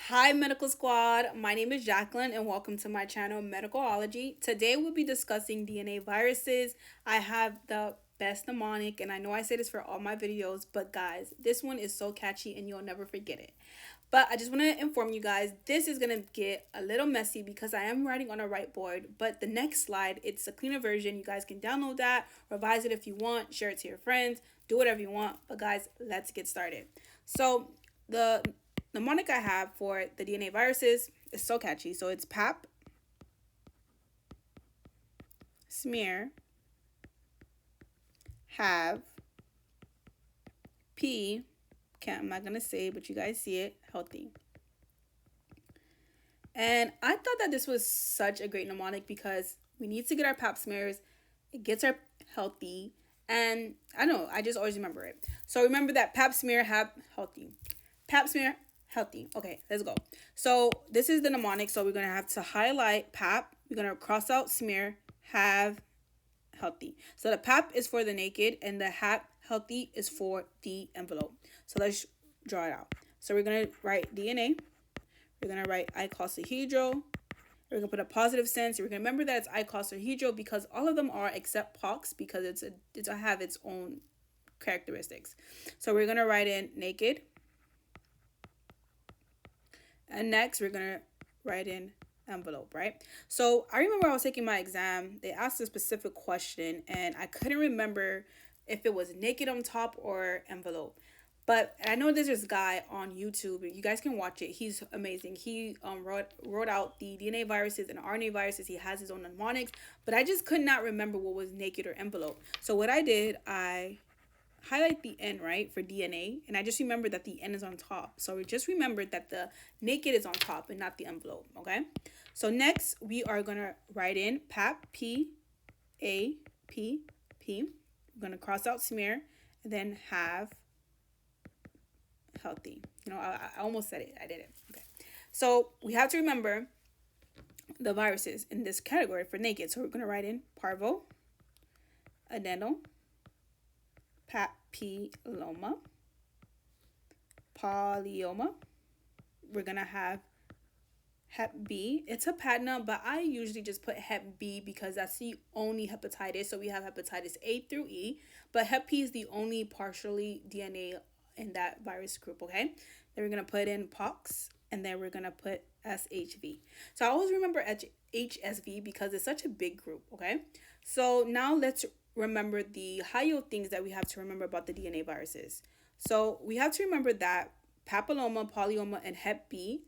Hi, Medical Squad. My name is Jacqueline, and welcome to my channel, Medicalology. Today, we'll be discussing DNA viruses. I have the best mnemonic, and I know I say this for all my videos, but guys, this one is so catchy and you'll never forget it. But I just want to inform you guys, this is going to get a little messy because I am writing on a whiteboard, but the next slide, it's a cleaner version. You guys can download that, revise it if you want, share it to your friends, do whatever you want. But guys, let's get started. So the mnemonic I have for the DNA viruses is so catchy. So it's PAP, smear, have, P, I'm not gonna say, but you guys see it, healthy. And I thought that this was such a great mnemonic because we need to get our pap smears, it gets our healthy, and I don't know, I just always remember it. So remember that pap smear, have, healthy. Pap smear, healthy. Okay, let's go. So this is the mnemonic. So we're gonna have to highlight pap. We're gonna cross out smear, have, healthy. So the pap is for the naked and the have, healthy is for the envelope. So let's draw it out. So we're gonna write DNA. We're gonna write icosahedral. We're gonna put a positive sense. We're gonna remember that it's icosahedral because all of them are except pox because it's have its own characteristics. So we're gonna write in naked. And next, we're going to write in envelope, right? So I remember I was taking my exam. They asked a specific question, and I couldn't remember if it was naked on top or envelope. But I know there's this guy on YouTube. You guys can watch it. He's amazing. He wrote out the DNA viruses and RNA viruses. He has his own mnemonics. But I just could not remember what was naked or envelope. So what I did, I highlight the N, right, for DNA, and I just remembered that the N is on top. So we just remembered that the naked is on top and not the envelope, okay? So next, we are going to write in PAP, P, A, P, P. We're going to cross out smear, and then have, healthy. I almost said it. I did it. Okay. So we have to remember the viruses in this category for naked. So we're going to write in parvo, adeno, papilloma, polyoma. We're going to have Hep B. It's a hepatina, but I usually just put Hep B because that's the only hepatitis. So we have hepatitis A through E, but Hep B is the only partially DNA in that virus group, okay? Then we're going to put in pox, and then we're going to put SHV. So I always remember HSV because it's such a big group, okay? So now let's remember the high yield things that we have to remember about the DNA viruses. So we have to remember that papilloma, polyoma, and Hep B,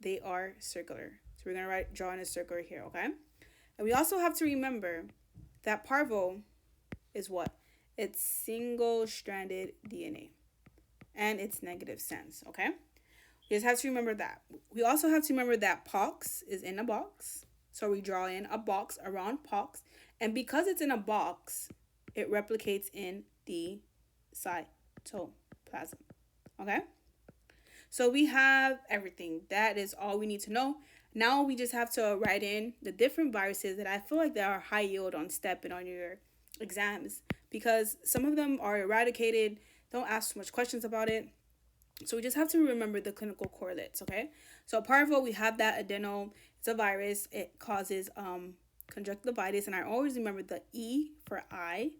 they are circular. So we're going to draw in a circle here, okay? And we also have to remember that parvo is what? It's single-stranded DNA. And it's negative sense, okay? We just have to remember that. We also have to remember that pox is in a box. So we draw in a box around pox. And because it's in a box, it replicates in the cytoplasm. Okay? So we have everything. That is all we need to know. Now we just have to write in the different viruses that I feel like they are high yield on STEP and on your exams because some of them are eradicated. Don't ask too much questions about it. So we just have to remember the clinical correlates, okay? So parvo, we have that adeno. It's a virus. It causes conjunctivitis, and I always remember the E for eye,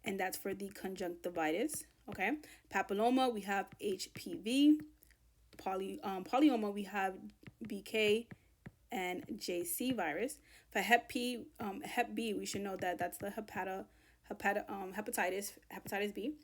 and that's for the conjunctivitis, okay? Papilloma, we have HPV. Polyoma, we have BK and JC virus. For Hep B, we should know that that's the hepatitis B.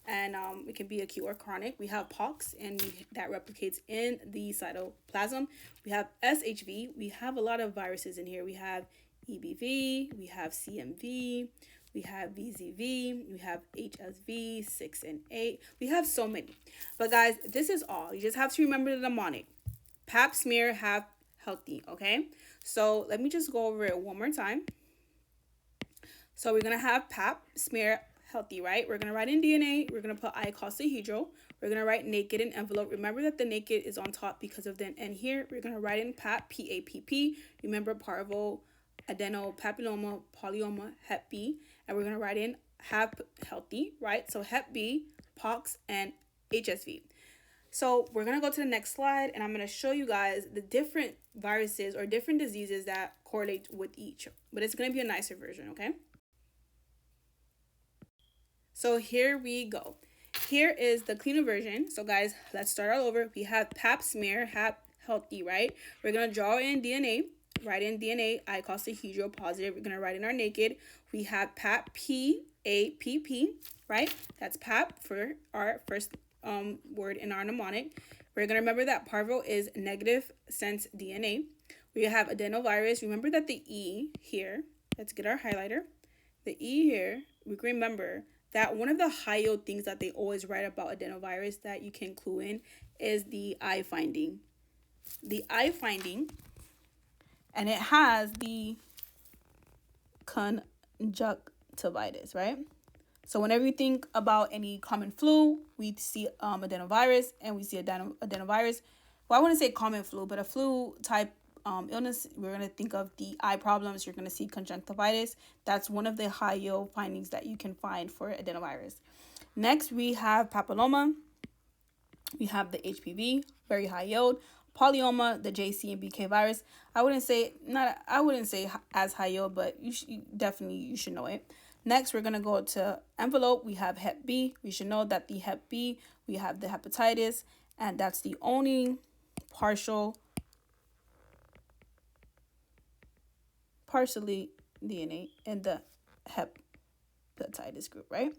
And it can be acute or chronic. We have pox, and that replicates in the cytoplasm. We have SHV. We have a lot of viruses in here. We have EBV, we have CMV, we have VZV, we have HSV 6 and 8. We have so many. But guys, this is all. You just have to remember the mnemonic. Pap, smear, have, healthy, okay? So let me just go over it one more time. So we're going to have pap, smear, healthy, right? We're going to write in DNA. We're going to put icosahedral. We're going to write naked in envelope. Remember that the naked is on top because of the N here. We're going to write in PAP, P-A-P-P. Remember parvo, adeno, papilloma, polyoma, Hep B. And we're going to write in Hep healthy, right? So Hep B, pox, and HSV. So we're going to go to the next slide, and I'm going to show you guys the different viruses or different diseases that correlate with each. But it's going to be a nicer version, okay? So here we go. Here is the cleaner version. So guys, let's start all over. We have pap smear, hap healthy, right? We're going to draw in DNA, write in DNA, icosahedral positive. We're going to write in our naked. We have pap PAPP, right? That's pap for our first word in our mnemonic. We're going to remember that parvo is negative sense DNA. We have adenovirus. Remember that the E here, let's get our highlighter. The E here, we can remember that one of the high yield things that they always write about adenovirus that you can clue in is the eye finding. The eye finding, and it has the conjunctivitis, right? So whenever you think about any common flu, we see adenovirus, and we see adenovirus. Well, I wouldn't say common flu, but a flu type illness, we're going to think of the eye problems. You're going to see conjunctivitis. That's one of the high yield findings that you can find for adenovirus. Next, we have papilloma. We have the HPV, very high yield. Polyoma, the JC and BK virus. I wouldn't say as high yield, but you should know it. Next, we're going to go to envelope. We have Hep B. We should know that the Hep B, we have the hepatitis, and that's the only partially DNA in the hepatitis group, right?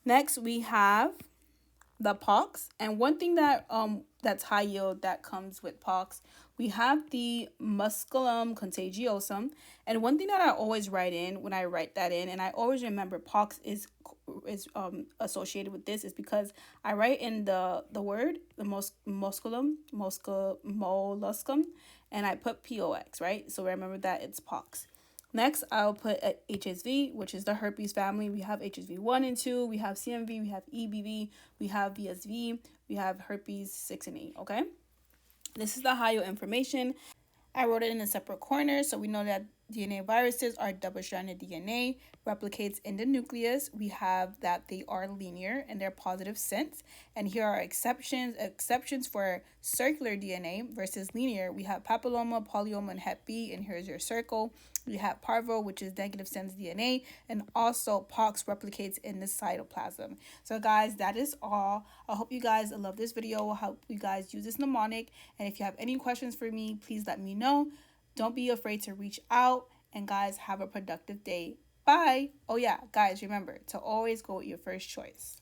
Next, we have the pox, and one thing that that's high yield that comes with pox, we have the musculum contagiosum. And one thing that I always write in when I write that in, and I always remember pox is associated with this, is because I write in the word the musculum molluscum, and I put POX, right? So remember that it's pox. Next, I'll put HSV, which is the herpes family. We have HSV 1 and 2. We have CMV. We have EBV. We have VSV. We have herpes 6 and 8, okay? This is the high yield information. I wrote it in a separate corner, so we know that DNA viruses are double-stranded DNA, replicates in the nucleus. We have that they are linear and they're positive sense. And here are exceptions for circular DNA versus linear. We have papilloma, polyoma, and Hep B, and here's your circle. We have parvo, which is negative sense DNA, and also pox replicates in the cytoplasm. So guys, that is all. I hope you guys love this video. I hope you guys use this mnemonic, and if you have any questions for me, please let me know. Don't be afraid to reach out, and guys, have a productive day. Bye. Oh yeah, guys, remember to always go with your first choice.